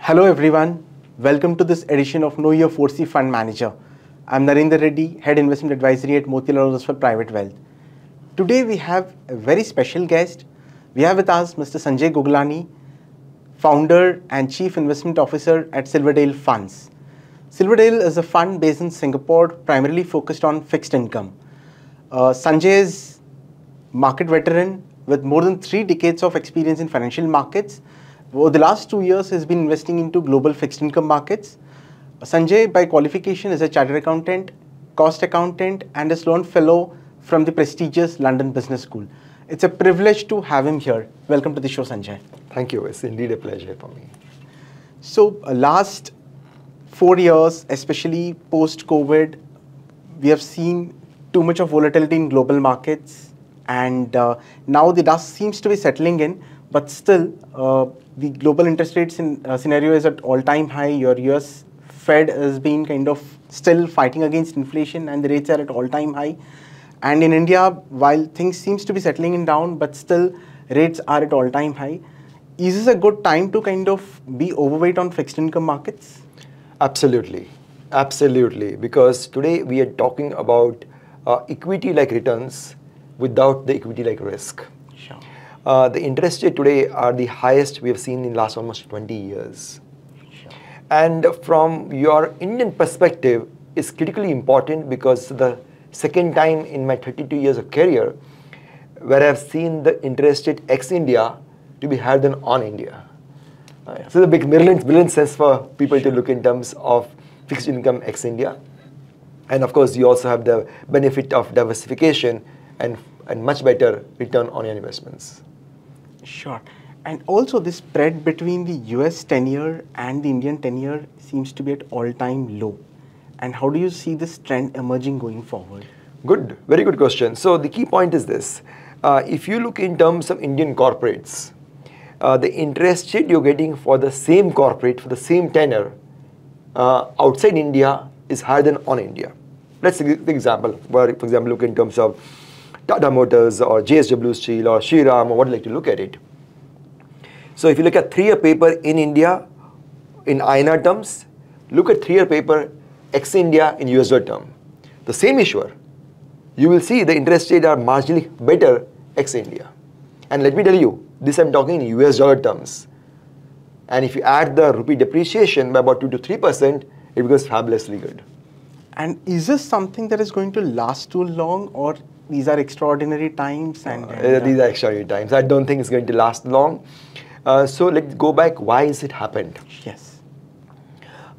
Hello everyone, welcome to this edition of Know Your 4C Fund Manager. I'm Narender Reddy, Head Investment Advisory at Motilal Oswal Private Wealth. Today we have a very special guest. We have with us Mr. Sanjay Guglani, Founder and Chief Investment Officer at Silverdale Funds. Silverdale is a fund based in Singapore, primarily focused on fixed income. Sanjay is market veteran with more than 3 decades of experience in financial markets. Over the last 2 years, he has been investing into global fixed income markets. Sanjay, by qualification, is a chartered accountant, cost accountant, and a Sloan Fellow from the prestigious London Business School. It's a privilege to have him here. Welcome to the show, Sanjay. Thank you. It's indeed a pleasure for me. So, last 4 years, especially post-COVID, we have seen too much of volatility in global markets, and now the dust seems to be settling in, but still, the global interest rates scenario is at all-time high. Your US Fed has been kind of still fighting against inflation, and the rates are at all-time high. And in India, while things seems to be settling down, but still rates are at all-time high. Is this a good time to kind of be overweight on fixed income markets? Absolutely. Absolutely. Because today we are talking about equity-like returns without the equity-like risk. Sure. The interest rate today are the highest we have seen in the last almost 20 years. Sure. And from your Indian perspective, is critically important because the second time in my 32 years of career where I've seen the interest rate ex-India to be higher than on India. So the brilliant sense for people to look in terms of fixed income ex-India. And of course, you also have the benefit of diversification and much better return on your investments. Sure. And also the spread between the US 10-year and the Indian 10-year seems to be at all-time low. And how do you see this trend emerging going forward? Good. Very good question. So the key point is this. If you look in terms of Indian corporates, the interest rate you're getting for the same corporate, for the same tenor, outside India is higher than on India. Let's take the example, where, for example, look in terms of Tata Motors or JSW Steel or Shriram or what you like to look at it. So if you look at 3-year paper in India in INR terms, look at 3-year paper ex-India in US dollar term. The same issuer, you will see the interest rates are marginally better ex-India. And let me tell you, this I'm talking in US dollar terms. And if you add the rupee depreciation by about 2 to 3%, it becomes fabulously good. And is this something that is going to last too long, or these are extraordinary times? These are extraordinary times. I don't think it's going to last long. So let's go back. Why has it happened? Yes.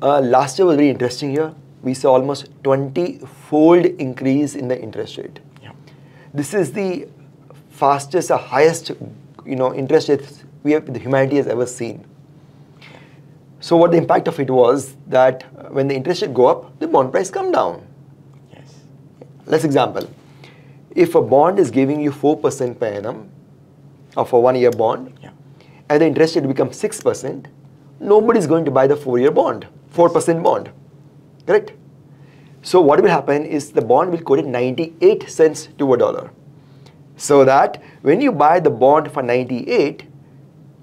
Last year was very interesting year. We saw almost 20-fold increase in the interest rate. Yeah. This is the fastest or highest interest rates the humanity has ever seen. So what the impact of it was that when the interest rate go up, the bond price come down. Yes. Let's example. If a bond is giving you 4% per annum of a 1-year bond, yeah, and the interest rate becomes 6%, nobody is going to buy the 4-year bond, 4% bond. Correct? So what will happen is the bond will quote at 98 cents to a dollar. So that when you buy the bond for 98,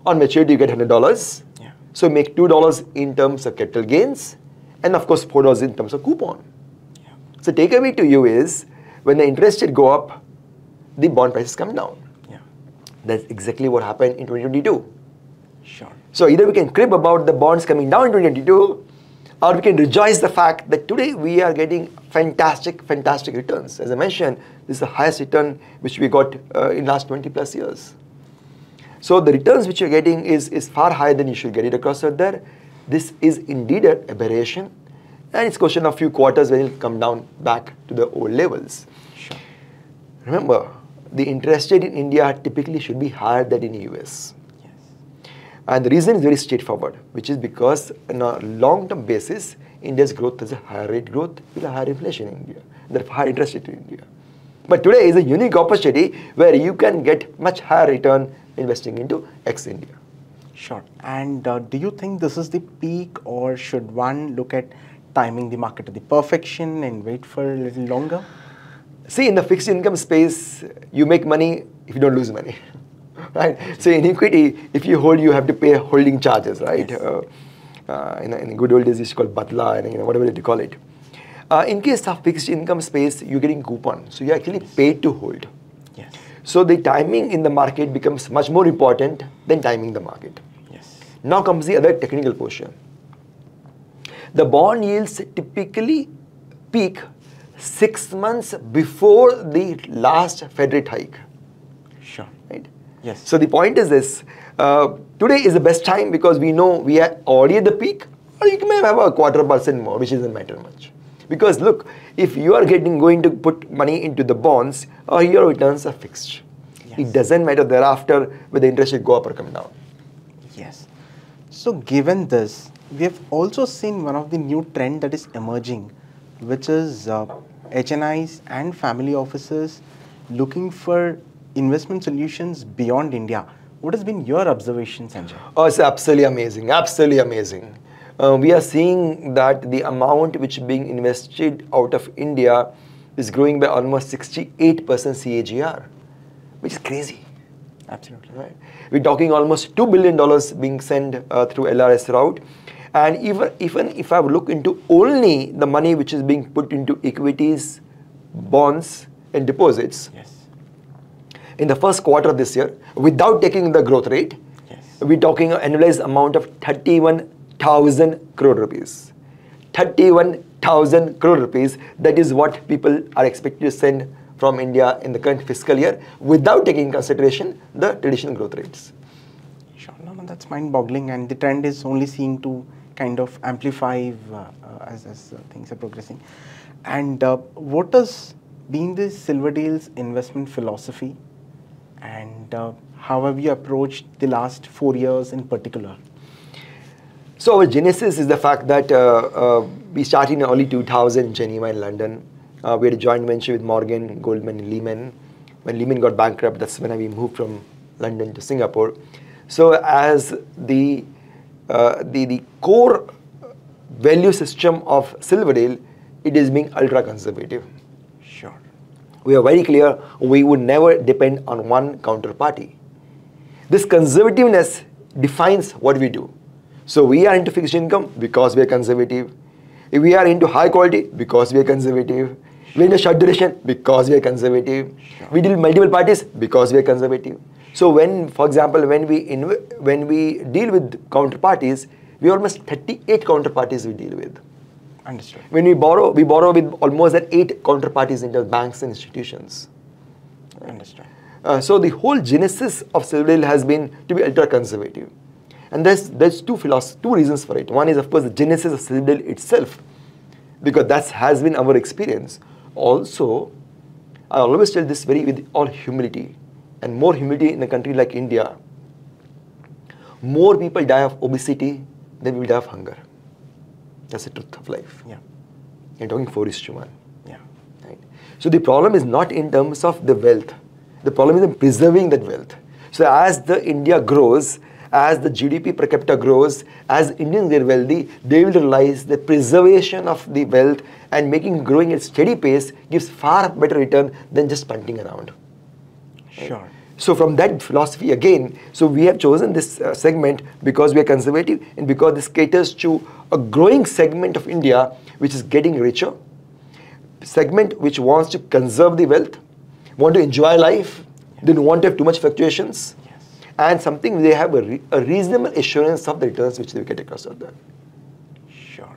on maturity you get $100. Yeah. So you make $2 in terms of capital gains, and of course $4 in terms of coupon. Yeah. So takeaway to you is, when the interest rate go up, the bond prices come down. Yeah. That's exactly what happened in 2022. Sure. So either we can crib about the bonds coming down in 2022, or we can rejoice the fact that today we are getting fantastic returns. As I mentioned, this is the highest return which we got in last 20 plus years. So the returns which you're getting is far higher than you should get it across out there. This is indeed an aberration, and it's a question of few quarters when it will come down back to the old levels. Sure. Remember, the interest rate in India typically should be higher than in the US. And the reason is very straightforward, which is because on a long-term basis, India's growth is a higher rate growth with a higher inflation in India, therefore higher interest rate in India. But today is a unique opportunity where you can get much higher return investing into ex-India. Sure. And do you think this is the peak, or should one look at timing the market to the perfection and wait for a little longer? See, in the fixed income space, you make money if you don't lose money. Right? So in equity, if you hold, you have to pay holding charges, right? Yes. in good old days, it's called Badla, and whatever you call it. In case of fixed income space, you're getting coupon. So you're actually paid to hold. Yes. So the timing in the market becomes much more important than timing the market. Yes. Now comes the other technical portion. The bond yields typically peak 6 months before the last Fed rate hike. Sure. Right? Yes. So the point is this, today is the best time because we know we are already at the peak, or you may have a 0.25% more, which doesn't matter much. Because look, if you are going to put money into the bonds, your returns are fixed. Yes. It doesn't matter thereafter whether the interest rate go up or come down. Yes. So given this, we have also seen one of the new trend that is emerging, which is HNIs and family offices looking for investment solutions beyond India. What has been your observation, Sanjay? Oh, it's absolutely amazing, absolutely amazing. We are seeing that the amount which is being invested out of India is growing by almost 68% CAGR, which is crazy. Absolutely. Right? We're talking almost $2 billion being sent through LRS route. And even if I look into only the money which is being put into equities, bonds, and deposits, Yes. in the first quarter of this year, without taking the growth rate, Yes. we're talking an annualized amount of 31,000 crore rupees. 31,000 crore rupees, that is what people are expected to send from India in the current fiscal year without taking into consideration the traditional growth rates. Sure. No, that's mind-boggling, and the trend is only seeing to kind of amplify as things are progressing. And what has been the Silverdale's investment philosophy, and how have you approached the last 4 years in particular? So our genesis is the fact that we started in early 2000 in Geneva in London. We had a joint venture with Morgan, Goldman, and Lehman. When Lehman got bankrupt, that's when we moved from London to Singapore. So as the core value system of Silverdale, it is being ultra conservative. Sure. We are very clear we would never depend on one counterparty. This conservativeness defines what we do. So we are into fixed income because we are conservative. If we are into high quality because we are conservative. We're into short duration because we are conservative. Sure. We deal with multiple parties because we are conservative. So when, for example, when we deal with counterparties, we almost 38 counterparties we deal with. Understood. When we borrow with almost 8 counterparties into banks and institutions. Understood. So the whole genesis of Silverdale has been to be ultra conservative. And there's two reasons for it. One is, of course, the genesis of Silverdale itself, because that has been our experience. Also, I always tell this with all humility, and more humility in a country like India. More people die of obesity than we die of hunger. That's the truth of life. Yeah. You're talking 4:1. Yeah. Right? So the problem is not in terms of the wealth. The problem is in preserving that wealth. So as the India grows, as the GDP per capita grows, as Indians get wealthy, they will realize that preservation of the wealth and growing at steady pace gives far better return than just punting around. Right? Sure. So from that philosophy again, so we have chosen this segment because we are conservative and because this caters to a growing segment of India which is getting richer, segment which wants to conserve the wealth, want to enjoy life, didn't want to have too much fluctuations, and something they have a reasonable assurance of the returns which they get across out there. Sure.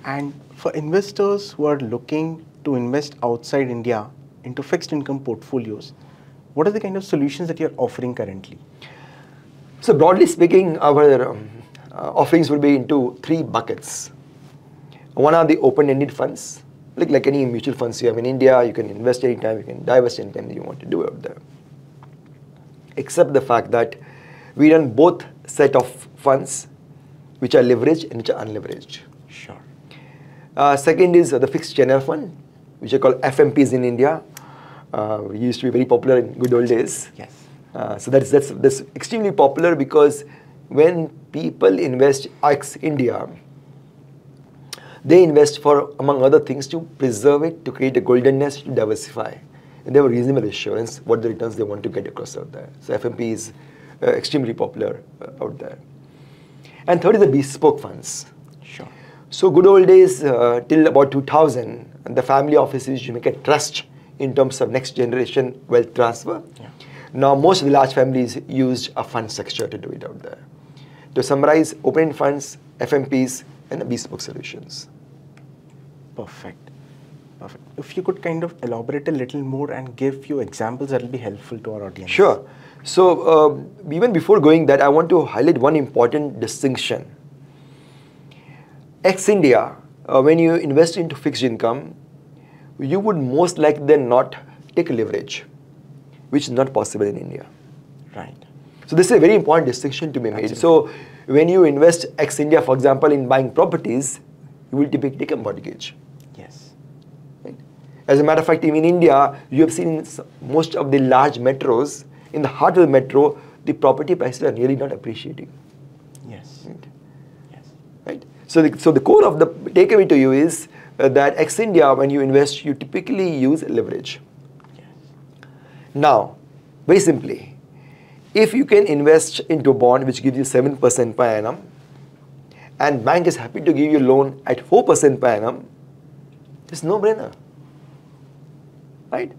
And for investors who are looking to invest outside India into fixed income portfolios, what are the kind of solutions that you're offering currently? So broadly speaking, our offerings will be into 3 buckets. One are the open-ended funds, like any mutual funds you have in India. You can invest anytime, you can divest anytime you want to do out there. Except the fact that we run both set of funds which are leveraged and which are unleveraged. Sure. Second is the fixed tenor fund, which are called FMPs in India. Used to be very popular in good old days. Yes. So that's extremely popular because when people invest ex-India, they invest for, among other things, to preserve it, to create a golden nest, to diversify. And they have a reasonable assurance what the returns they want to get across out there. So FMP is extremely popular out there. And third is the bespoke funds. Sure. So good old days till about 2000, the family offices used to make a trust in terms of next generation wealth transfer. Yeah. Now most of the large families used a fund structure to do it out there. To summarize, open-end funds, FMPs, and bespoke solutions. Perfect. Perfect. If you could kind of elaborate a little more and give few examples, that will be helpful to our audience. Sure. So even before going that, I want to highlight one important distinction. Ex-India, when you invest into fixed income, you would most likely than not take leverage, which is not possible in India. Right. So this is a very important distinction to be made. So when you invest ex-India, for example, in buying properties, you will typically take a mortgage. Yes. Right? As a matter of fact, even in India, you have seen most of the large metros, in the heart of the metro, the property prices are really not appreciating. Yes. Right? Yes. Right? So the core of the takeaway to you is that ex-India, when you invest, you typically use leverage. Yes. Now, very simply, if you can invest into a bond which gives you 7% per annum, and bank is happy to give you a loan at 4% per annum, it's no-brainer. Right?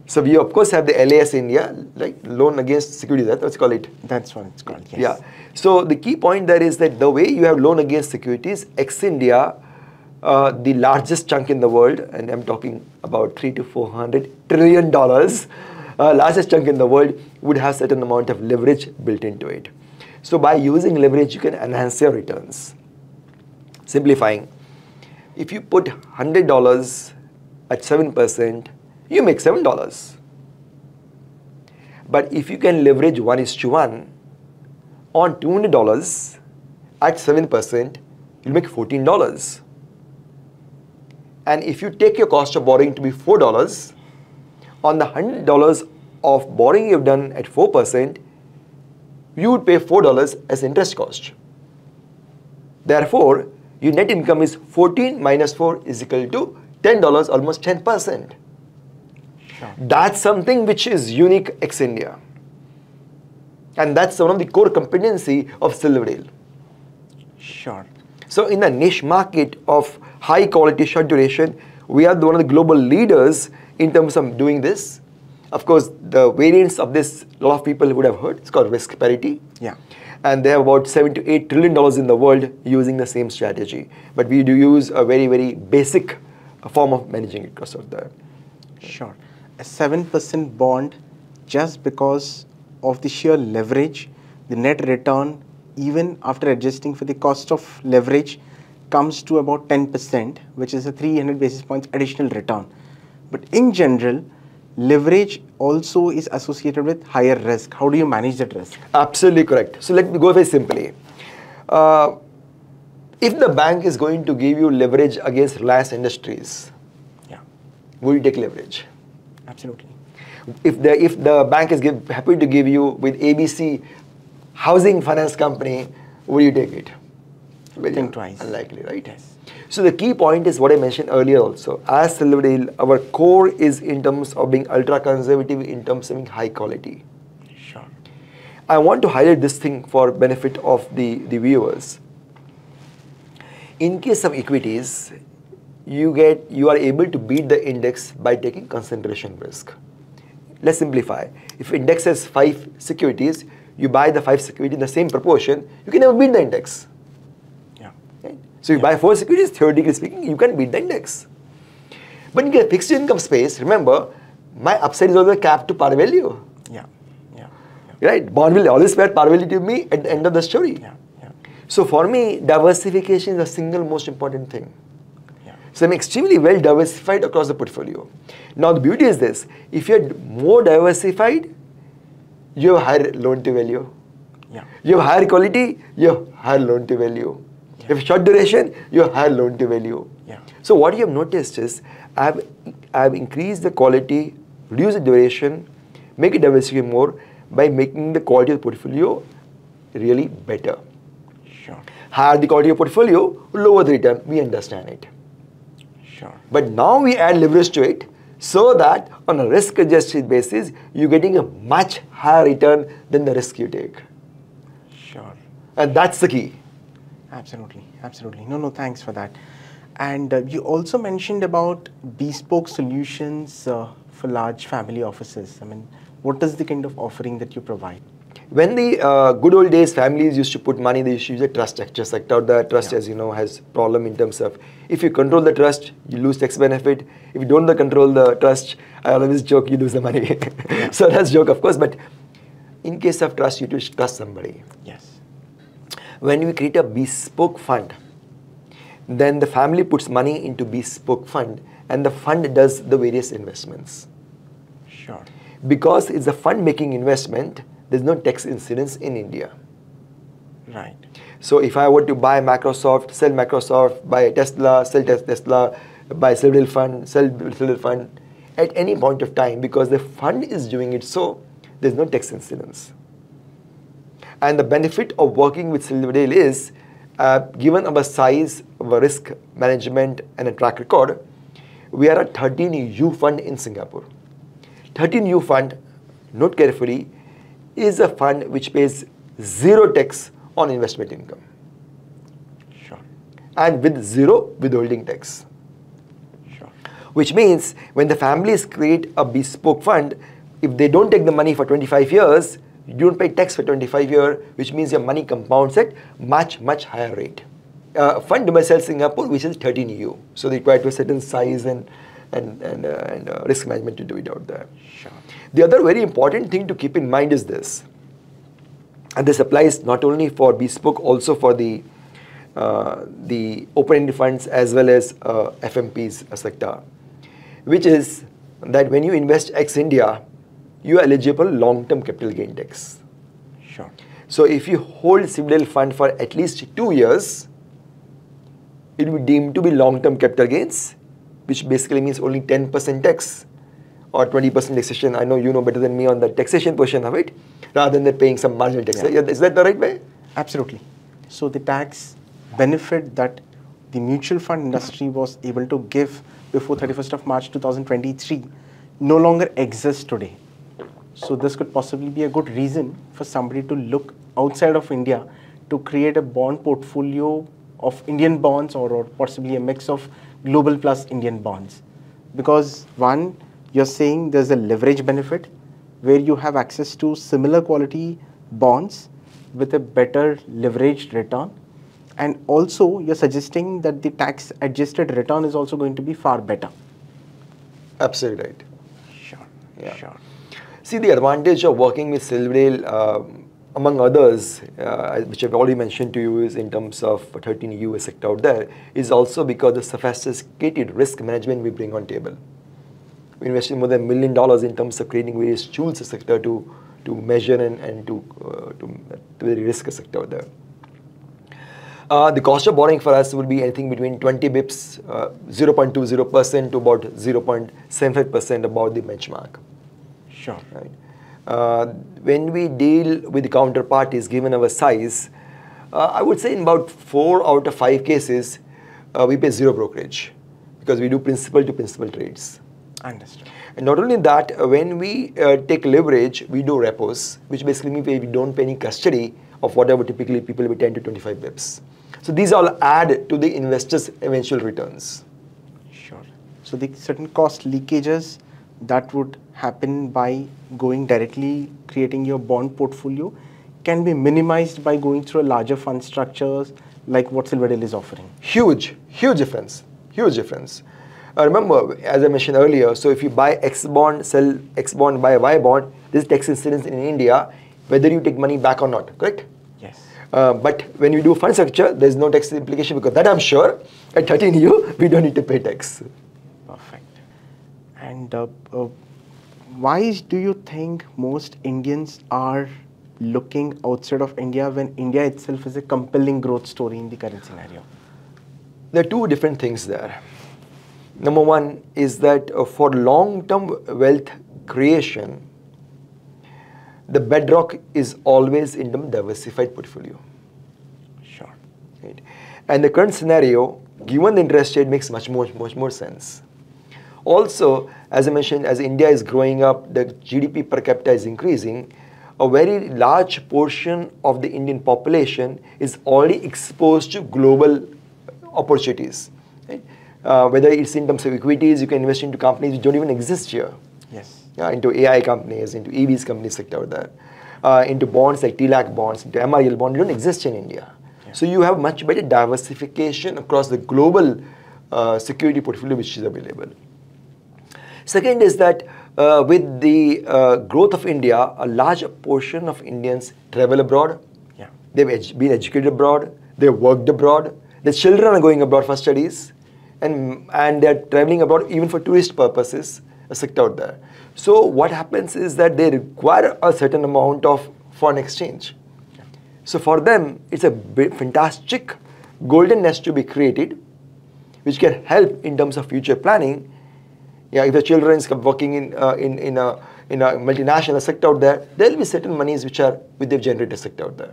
So we of course have the LAS India, like loan against securities, that's what you call it. That's what it's called. Yes. Yeah. So the key point there is that the way you have loan against securities, ex-India, the largest chunk in the world, and I'm talking about $300 to $400 trillion, largest chunk in the world would have certain amount of leverage built into it. So by using leverage, you can enhance your returns. Simplifying, if you put $100 at 7%, you make $7. But if you can leverage 1:1 on $200 at 7%, you'll make $14. And if you take your cost of borrowing to be $4, on the $100 of borrowing you've done at 4%, you would pay $4 as interest cost. Therefore, your net income is 14 minus 4 is equal to $10, almost 10%. Sure. That's something which is unique ex-India. And that's one of the core competency of Silverdale. Sure. So in the niche market of high quality short duration, we are one of the global leaders in terms of doing this. Of course, the variants of this, a lot of people would have heard, it's called risk parity. Yeah. And they have about $7 to $8 trillion in the world using the same strategy. But we do use a very, very basic form of managing it because of that. Sure. A 7% bond, just because of the sheer leverage, the net return, even after adjusting for the cost of leverage, comes to about 10%, which is a 300 basis points additional return. But in general, leverage also is associated with higher risk. How do you manage that risk? Absolutely correct. So let me go very simply. If the bank is going to give you leverage against Reliance Industries, Yeah. will you take leverage? Absolutely. If the bank is happy to give you with ABC housing finance company, will you take it? Very Think twice. Unlikely, right? Yes. So the key point is what I mentioned earlier also. As Silverdale, our core is in terms of being ultra conservative, in terms of being high quality. Sure. I want to highlight this thing for benefit of the viewers. In case of equities, you are able to beat the index by taking concentration risk. Let's simplify. If index has 5 securities, you buy the 5 securities in the same proportion, you can never beat the index. Yeah. Right? So you buy 4 securities, theoretically speaking, you can beat the index. But in the fixed income space, remember, my upside is always capped to par value. Yeah. Yeah. Yeah. Right? Bond will always pay par value to me at the end of the story. Yeah. Yeah. So for me, diversification is the single most important thing. Yeah. So I'm extremely well diversified across the portfolio. Now the beauty is this, if you're more diversified, you have higher loan to value. Yeah. You have higher quality, you have higher loan to value. Yeah. If short duration, you have higher loan to value. Yeah. So what you have noticed is, I've increased the quality, reduced the duration, make it diversify more by making the quality of the portfolio really better. Sure. Higher the quality of portfolio, lower the return, we understand it. Sure. But now we add leverage to it so that on a risk adjusted basis, you're getting a much higher return than the risk you take. Sure. And that's the key. Absolutely, absolutely. No, no, thanks for that. And you also mentioned about bespoke solutions for large family offices. I mean, what is the kind of offering that you provide? When the good old days, families used to put money, they used to use a trust structure sector. The trust, Yeah. as you know, has problem in terms of if you control the trust, you lose tax benefit. If you don't control the trust, I always joke, you lose the money. Yeah. So that's joke, of course. But in case of trust, you have to trust somebody. Yes. When we create a bespoke fund, then the family puts money into bespoke fund, and the fund does the various investments. Sure. Because it's a fund making investment, there's no tax incidence in India. Right. So if I were to buy Microsoft, sell Microsoft, buy Tesla, sell Tesla, buy Silverdale Fund, sell Silverdale Fund, at any point of time, because the fund is doing it so, there's no tax incidence. And the benefit of working with Silverdale is, given our size, our risk management and a track record, we are a 13U fund in Singapore. 13U fund, note carefully, is a fund which pays zero tax on investment income Sure. and with zero withholding tax. Sure. Which means when the families create a bespoke fund, if they don't take the money for 25 years, you don't pay tax for 25 years, which means your money compounds at much, much higher rate. Fund domicile Singapore, which is 13EU. So they require to a certain size and risk management to do it out there. Sure. The other very important thing to keep in mind is this, and this applies not only for bespoke, also for the open-ended funds as well as FMP's sector, which is that when you invest ex-India, you are eligible long-term capital gain tax. Sure. So if you hold Silverdale Fund for at least 2 years, it will be deemed to be long-term capital gains, which basically means only 10% tax or 20% taxation. I know you know better than me on the taxation portion of it, rather than paying some marginal tax. Yeah. Is that the right way? Absolutely. So the tax benefit that the mutual fund industry was able to give before 31st of March 2023 no longer exists today. So this could possibly be a good reason for somebody to look outside of India to create a bond portfolio of Indian bonds or possibly a mix of global plus Indian bonds. Because one, you're saying there's a leverage benefit where you have access to similar quality bonds with a better leveraged return. And also you're suggesting that the tax adjusted return is also going to be far better. Absolutely right. Sure. Yeah. Sure. See, the advantage of working with Silverdale, among others, which I've already mentioned to you, is in terms of 13 US sector out there, is also because the sophisticated risk management we bring on table. We invested more than $1 million in terms of creating various tools sector to measure and to the risk sector out there. The cost of borrowing for us will be anything between 20 bips, 0.20% to about 0.75% above the benchmark. Sure. Right. When we deal with the counterparties, given our size, I would say in about 4 out of 5 cases, we pay zero brokerage because we do principal to principal trades. Understood. And not only that, when we take leverage, we do repos, which basically means we don't pay any custody of whatever typically people will 10 to 25 bips. So these all add to the investor's eventual returns. Sure. So the certain cost leakages that would happen by going directly creating your bond portfolio can be minimized by going through a larger fund structures like what Silverdale is offering. Huge difference, huge difference. Remember, as I mentioned earlier, so if you buy X bond, sell X bond, buy Y bond, this is tax incidence in India, whether you take money back or not, correct? Yes. But when you do fund structure, there's no tax implication because that I'm sure at 13U, we don't need to pay tax. Perfect. And why do you think most Indians are looking outside of India when India itself is a compelling growth story in the current scenario? There are two different things there. Number one is that for long-term wealth creation, the bedrock is always in the diversified portfolio. Sure. Right? And the current scenario, given the interest rate, makes much more sense. Also, as I mentioned, as India is growing up, the GDP per capita is increasing. a very large portion of the Indian population is already exposed to global opportunities. Right? Whether it's in terms of equities, you can invest into companies which don't even exist here. Yes. Yeah, into AI companies, into EVs companies sector out there, into bonds like TLAC bonds, into MREL bonds, don't exist in India. Yeah. So you have much better diversification across the global security portfolio which is available. Second is that with the growth of India, a large portion of Indians travel abroad. Yeah. They've been educated abroad, they've worked abroad, their children are going abroad for studies, and they're traveling abroad even for tourist purposes, a sector out there. So what happens is that they require a certain amount of foreign exchange. Yeah. So for them, it's a fantastic golden nest to be created, which can help in terms of future planning. Yeah, if the children is working in a multinational sector out there, there will be certain monies which are with the generated sector out there.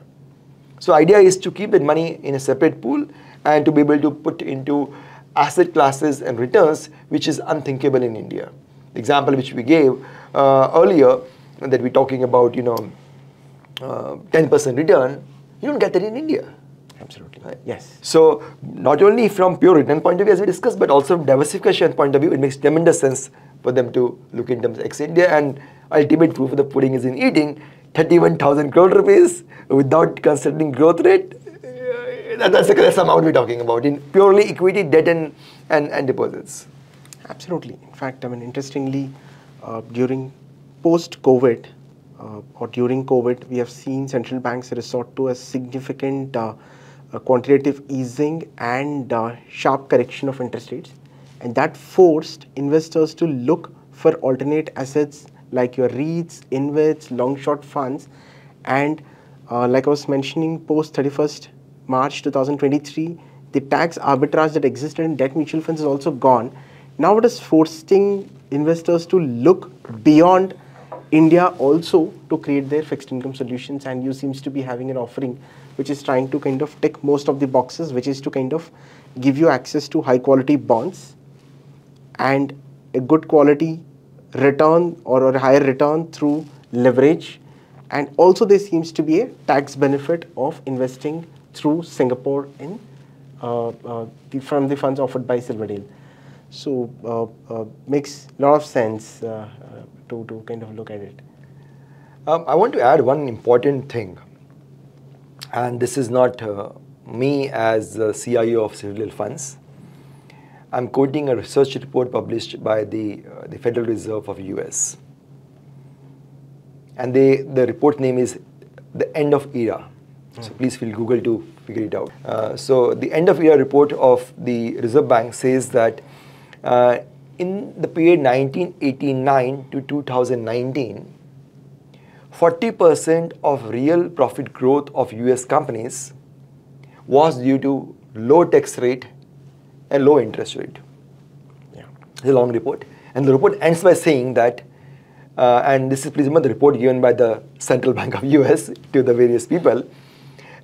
So idea is to keep that money in a separate pool and to be able to put into asset classes and returns which is unthinkable in India. The example which we gave earlier that we're talking about, 10% return, you don't get that in India. Absolutely. Right? Yes. So not only from pure return point of view as we discussed, but also from diversification point of view, it makes tremendous sense for them to look in terms of ex-India, and ultimate proof of the pudding is in eating. 31,000 crore rupees without considering growth rate, that's the amount we're talking about in purely equity, debt and deposits. Absolutely. In fact, interestingly, during post-COVID or during COVID, we have seen central banks resort to a significant quantitative easing and sharp correction of interest rates, and that forced investors to look for alternate assets like your REITs, InvITs, long-short funds, and like I was mentioning, post 31st March 2023, the tax arbitrage that existed in debt mutual funds is also gone. Now it is forcing investors to look beyond India also to create their fixed income solutions, and you seems to be having an offering which is trying to kind of tick most of the boxes, which is to kind of give you access to high quality bonds and a good quality return or a higher return through leverage, and also there seems to be a tax benefit of investing through Singapore in from the funds offered by Silverdale. So makes a lot of sense to kind of look at it. I want to add one important thing, and this is not me as the CIO of Silverdale Funds. I'm quoting a research report published by the Federal Reserve of US, and the report name is The End of Era. So please feel Google to figure it out. So the End of Era report of the Reserve Bank says that in the period 1989 to 2019, 40% of real profit growth of US companies was due to low tax rate and low interest rate. Yeah. It's a long report. And the report ends by saying that, and this is please remember the report given by the Central Bank of US to the various people.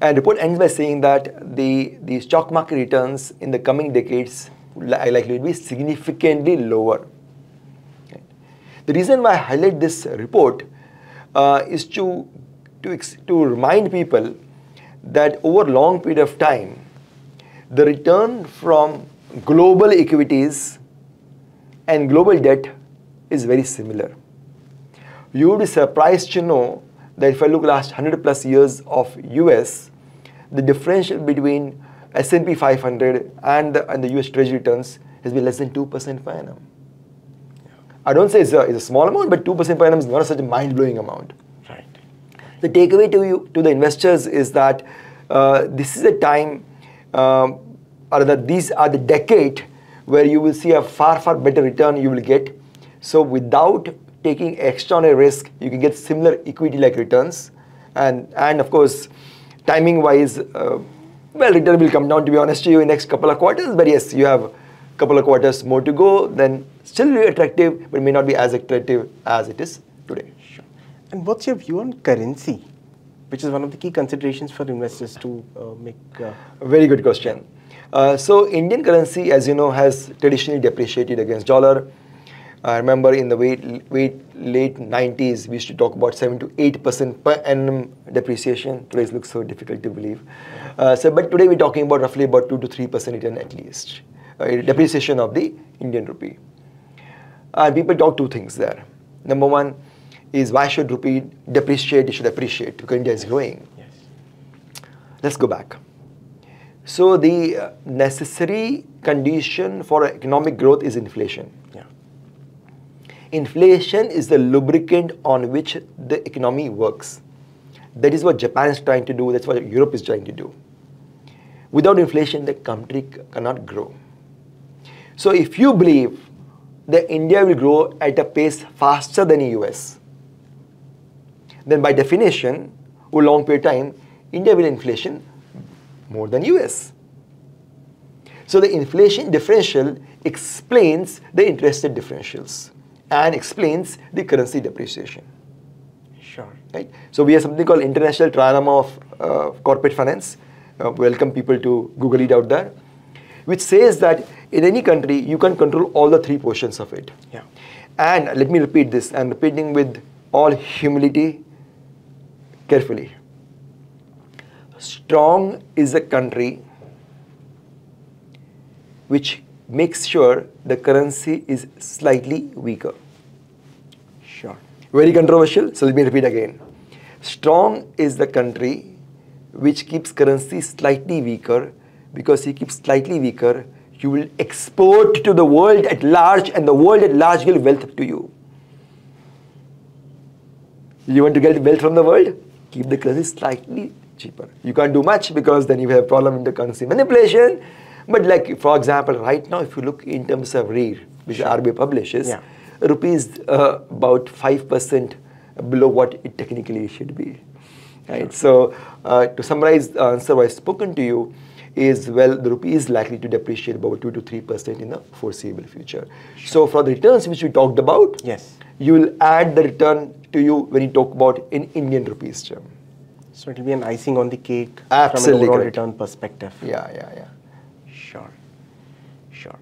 And the report ends by saying that the stock market returns in the coming decades likely to be significantly lower. Okay. The reason why I highlight this report is to remind people that over a long period of time, the return from global equities and global debt is very similar. You would be surprised to know that if I look last 100 plus years of US, the differential between S&P 500 and the US Treasury returns has been less than 2% per annum. I don't say it's a small amount, but 2% per annum is not such a mind-blowing amount. Right. The takeaway to the investors is that this is a time, or that these are the decade where you will see a far better return you will get. So without taking extraordinary risk, you can get similar equity-like returns, and of course, timing-wise, return will come down, to be honest to you, in next couple of quarters. But yes, you have a couple of quarters more to go. Then still really attractive, but may not be as attractive as it is today. Sure. And what's your view on currency, which is one of the key considerations for investors to make? A very good question. So Indian currency, as you know, has traditionally depreciated against dollar. I remember in the late 90s, we used to talk about 7 to 8% per annum depreciation. Today it looks so difficult to believe. But today we're talking about roughly about 2 to 3% return at least. Depreciation of the Indian rupee. People talk two things there. Number one is why should rupee depreciate? It should appreciate because India is growing. Yes. Let's go back. So the necessary condition for economic growth is inflation. Yeah. Inflation is the lubricant on which the economy works. That is what Japan is trying to do. That's what Europe is trying to do. Without inflation, the country cannot grow. So if you believe that India will grow at a pace faster than the US, then by definition, over a long period of time, India will inflation more than US. So the inflation differential explains the interest rate differentials and explains the currency depreciation. Sure. Right? So we have something called International Trilemma of Corporate Finance. Welcome people to Google it out there, which says that in any country, you can control all the three portions of it. Yeah. And let me repeat this. I'm repeating with all humility, carefully. Strong is a country which makes sure the currency is slightly weaker. Sure. Very controversial, so let me repeat again. Strong is the country which keeps currency slightly weaker, because you keep slightly weaker, you will export to the world at large, and the world at large will wealth to you. You want to get wealth from the world? Keep the currency slightly cheaper. You can't do much because then you have a problem in the currency manipulation. But like, for example, right now, if you look in terms of REER, which the RBI publishes, Yeah. rupee is about 5% below what it technically should be. Right? So to summarize the answer I've spoken to you is, well, the rupee is likely to depreciate about 2 to 3% in the foreseeable future. Sure. So for the returns which we talked about, yes, you will add the return to you when you talk about in Indian rupees term. So it will be an icing on the cake Absolutely from an overall correct. return perspective. Yeah. Sure. Sure.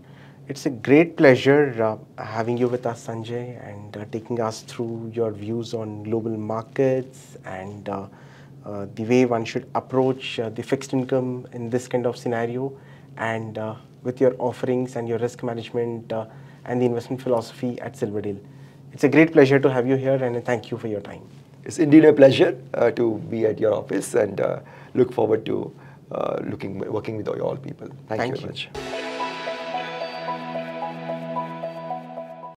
It's a great pleasure having you with us, Sanjay, and taking us through your views on global markets and the way one should approach the fixed income in this kind of scenario, and with your offerings and your risk management and the investment philosophy at Silverdale. It's a great pleasure to have you here, and thank you for your time. It's indeed a pleasure to be at your office, and look forward to working with all people. Thank you very much.